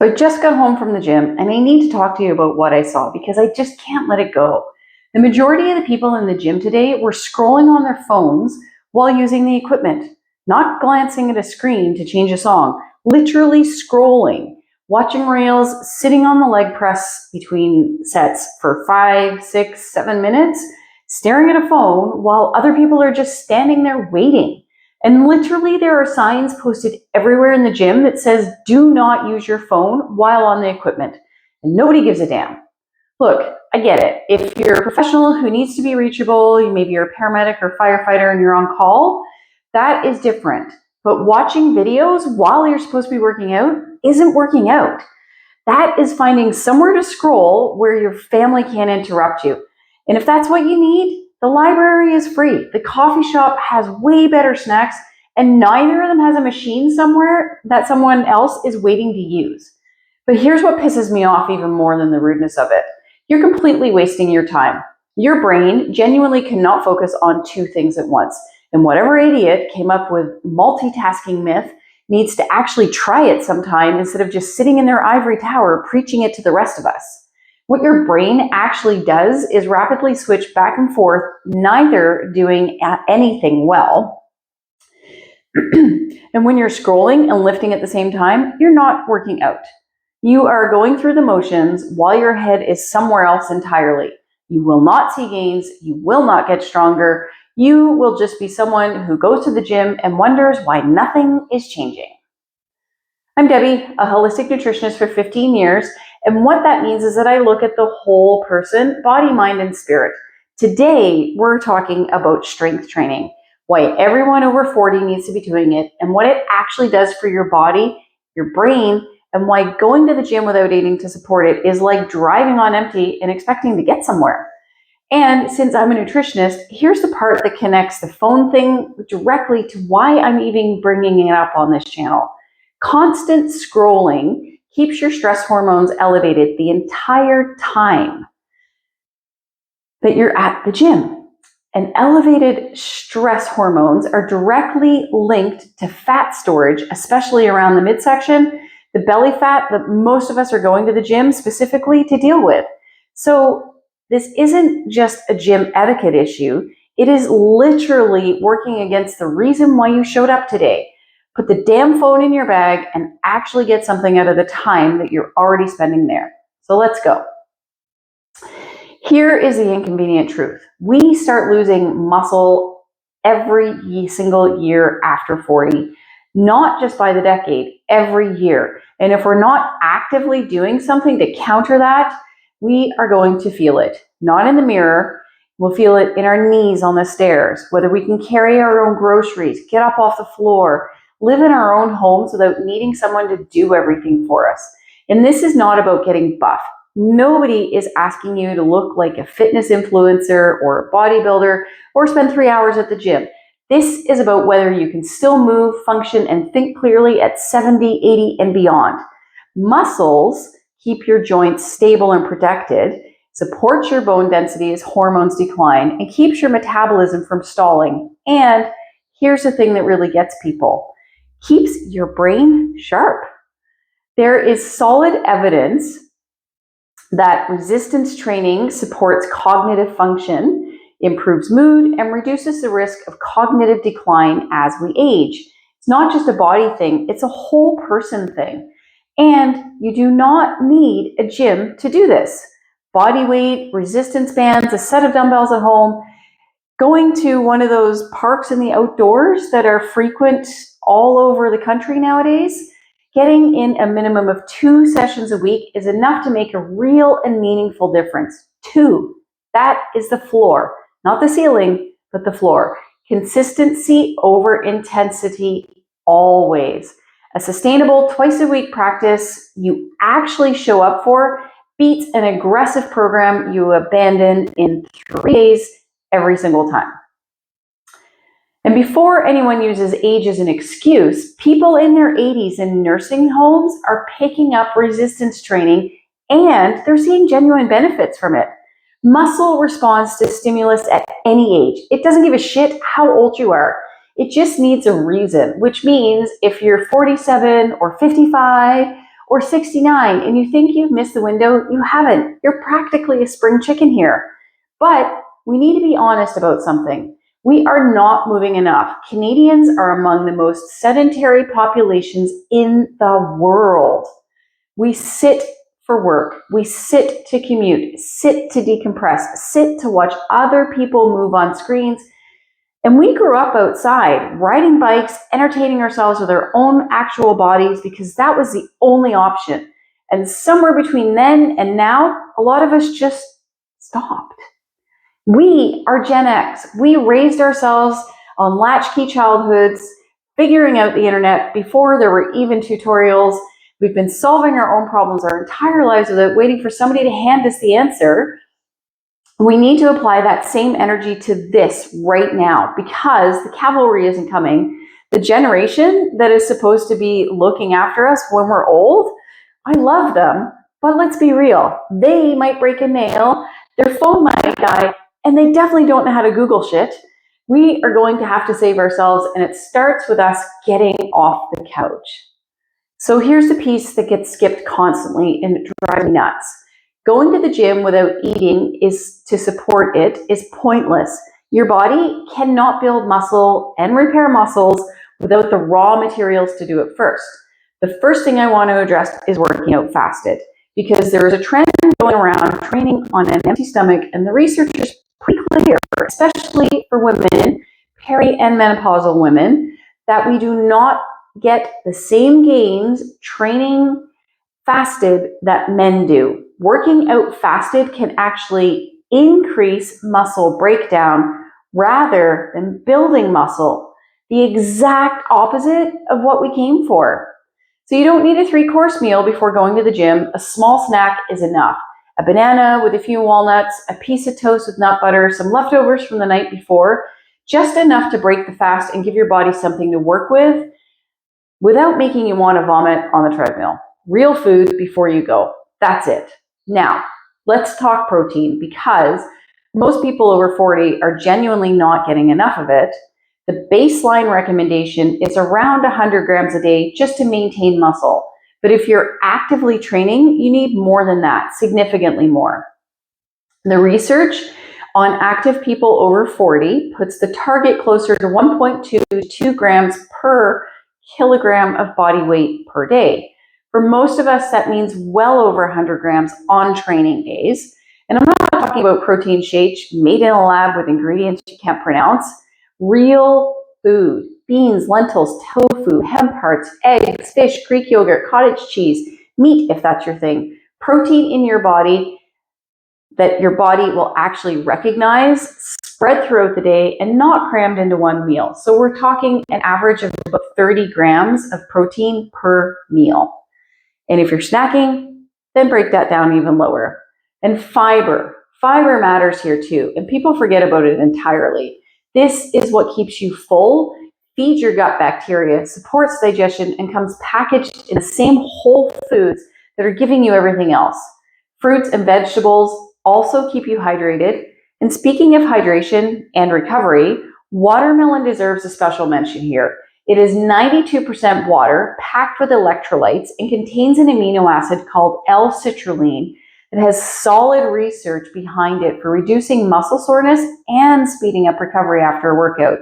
So I just got home from the gym and I need to talk to you about what I saw because I just can't let it go. The majority of the people in the gym today were scrolling on their phones while using the equipment, not glancing at a screen to change a song, literally scrolling, watching reels, sitting on the leg press between sets for 5, 6, 7 minutes, staring at a phone while other people are just standing there waiting. And literally there are signs posted everywhere in the gym that says, do not use your phone while on the equipment. And nobody gives a damn. Look, I get it. If you're a professional who needs to be reachable, maybe you're a paramedic or firefighter and you're on call, that is different. But watching videos while you're supposed to be working out isn't working out. That is finding somewhere to scroll where your family can't interrupt you. And if that's what you need, the library is free. The coffee shop has way better snacks, and neither of them has a machine somewhere that someone else is waiting to use. But here's what pisses me off even more than the rudeness of it. You're completely wasting your time. Your brain genuinely cannot focus on two things at once. And whatever idiot came up with multitasking myth needs to actually try it sometime instead of just sitting in their ivory tower preaching it to the rest of us. What your brain actually does is rapidly switch back and forth, neither doing anything well. And when you're scrolling and lifting at the same time, you're not working out. You are going through the motions while your head is somewhere else entirely. You will not see gains. You will not get stronger. You will just be someone who goes to the gym and wonders why nothing is changing. I'm Debbie, a holistic nutritionist for 15 years, and what that means is that I look at the whole person, body, mind, and spirit. Today, we're talking about strength training, why everyone over 40 needs to be doing it, and what it actually does for your body, your brain, and why going to the gym without eating to support it is like driving on empty and expecting to get somewhere. And since I'm a nutritionist, here's the part that connects the phone thing directly to why I'm even bringing it up on this channel. Constant scrolling keeps your stress hormones elevated the entire time that you're at the gym. And elevated stress hormones are directly linked to fat storage, especially around the midsection, the belly fat that most of us are going to the gym specifically to deal with. So this isn't just a gym etiquette issue. It is literally working against the reason why you showed up today. Put the damn phone in your bag and actually get something out of the time that you're already spending there. So let's go. Here is the inconvenient truth. We start losing muscle every single year after 40, not just by the decade, every year. And if we're not actively doing something to counter that, we are going to feel it. Not in the mirror. We'll feel it in our knees on the stairs, whether we can carry our own groceries, get up off the floor, live in our own homes without needing someone to do everything for us. And this is not about getting buff. Nobody is asking you to look like a fitness influencer or a bodybuilder or spend 3 hours at the gym. This is about whether you can still move, function, and think clearly at 70, 80, and beyond. Muscles keep your joints stable and protected, supports your bone density as hormones decline, and keeps your metabolism from stalling. And here's the thing that really gets people. Keeps your brain sharp. There is solid evidence that resistance training supports cognitive function, improves mood, and reduces the risk of cognitive decline as we age. It's not just a body thing, it's a whole person thing. And you do not need a gym to do this. Body weight, resistance bands, a set of dumbbells at home, going to one of those parks in the outdoors that are frequent all over the country nowadays, getting in a minimum of 2 sessions a week is enough to make a real and meaningful difference. 2. That is the floor. Not the ceiling, but the floor. Consistency over intensity always. A sustainable twice-a-week practice you actually show up for beats an aggressive program you abandon in 3 days every single time. And before anyone uses age as an excuse, people in their 80s in nursing homes are picking up resistance training and they're seeing genuine benefits from it. Muscle responds to stimulus at any age. It doesn't give a shit how old you are. It just needs a reason, which means if you're 47 or 55 or 69 and you think you've missed the window, you haven't. You're practically a spring chicken here. But we need to be honest about something. We are not moving enough. Canadians are among the most sedentary populations in the world. We sit for work, we sit to commute, sit to decompress, sit to watch other people move on screens. And we grew up outside, riding bikes, entertaining ourselves with our own actual bodies because that was the only option. And somewhere between then and now, a lot of us just stopped. We are Gen X. We raised ourselves on latchkey childhoods, figuring out the internet before there were even tutorials. We've been solving our own problems our entire lives without waiting for somebody to hand us the answer. We need to apply that same energy to this right now because the cavalry isn't coming. The generation that is supposed to be looking after us when we're old, I love them, but let's be real. They might break a nail, their phone might die, and they definitely don't know how to Google shit. We are going to have to save ourselves, and it starts with us getting off the couch. So here's the piece that gets skipped constantly and it drives me nuts. Going to the gym without eating to support it is pointless. Your body cannot build muscle and repair muscles without the raw materials to do it first. The first thing I want to address is working out fasted because there is a trend going around training on an empty stomach, and the research is pretty clear, especially for women, peri and menopausal women, that we do not get the same gains training fasted that men do. Working out fasted can actually increase muscle breakdown rather than building muscle, the exact opposite of what we came for. So you don't need a 3-course meal before going to the gym. A small snack is enough. A banana with a few walnuts, a piece of toast with nut butter, some leftovers from the night before, just enough to break the fast and give your body something to work with without making you want to vomit on the treadmill. Real food before you go. That's it. Now, let's talk protein because most people over 40 are genuinely not getting enough of it. The baseline recommendation is around 100 grams a day just to maintain muscle. But if you're actively training, you need more than that, significantly more. The research on active people over 40 puts the target closer to 1.2 to 2 grams per kilogram of body weight per day. For most of us, that means well over 100 grams on training days. And I'm not talking about protein shakes made in a lab with ingredients you can't pronounce. Real food, beans, lentils, tofu, hemp hearts, eggs, fish, Greek yogurt, cottage cheese, meat if that's your thing. Protein in your body that your body will actually recognize, spread throughout the day, and not crammed into one meal. So we're talking an average of about 30 grams of protein per meal. And if you're snacking, then break that down even lower. And fiber. Fiber matters here too, and people forget about it entirely. This is what keeps you full, feeds your gut bacteria, supports digestion, and comes packaged in the same whole foods that are giving you everything else. Fruits and vegetables also keep you hydrated. And speaking of hydration and recovery, watermelon deserves a special mention here. It is 92% water, packed with electrolytes, and contains an amino acid called L-citrulline that has solid research behind it for reducing muscle soreness and speeding up recovery after a workout.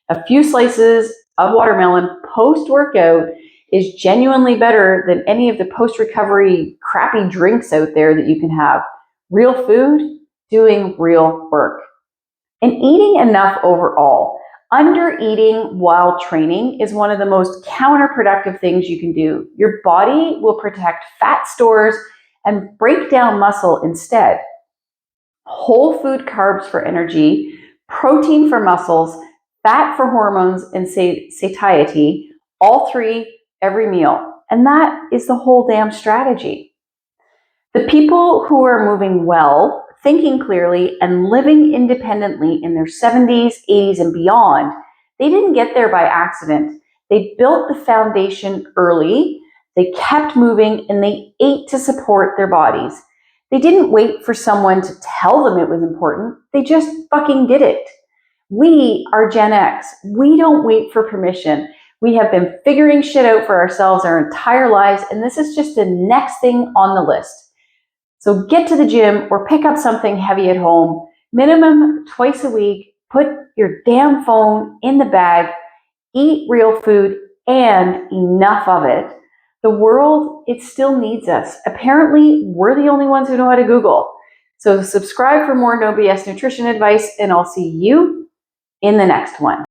A few slices of watermelon post-workout is genuinely better than any of the post-recovery crappy drinks out there that you can have. Real food, doing real work. And eating enough overall. Under-eating while training is one of the most counterproductive things you can do. Your body will protect fat stores and break down muscle instead. Whole food carbs for energy, protein for muscles, fat for hormones and satiety, all three every meal. And that is the whole damn strategy. The people who are moving well, thinking clearly, and living independently in their 70s, 80s, and beyond, they didn't get there by accident. They built the foundation early, they kept moving, and they ate to support their bodies. They didn't wait for someone to tell them it was important. They just fucking did it. We are Gen X. We don't wait for permission. We have been figuring shit out for ourselves our entire lives, and this is just the next thing on the list. So get to the gym or pick up something heavy at home, minimum twice a week, put your damn phone in the bag, eat real food, and enough of it. The world, it still needs us. Apparently, we're the only ones who know how to Google. So subscribe for more No BS nutrition advice, and I'll see you in the next one.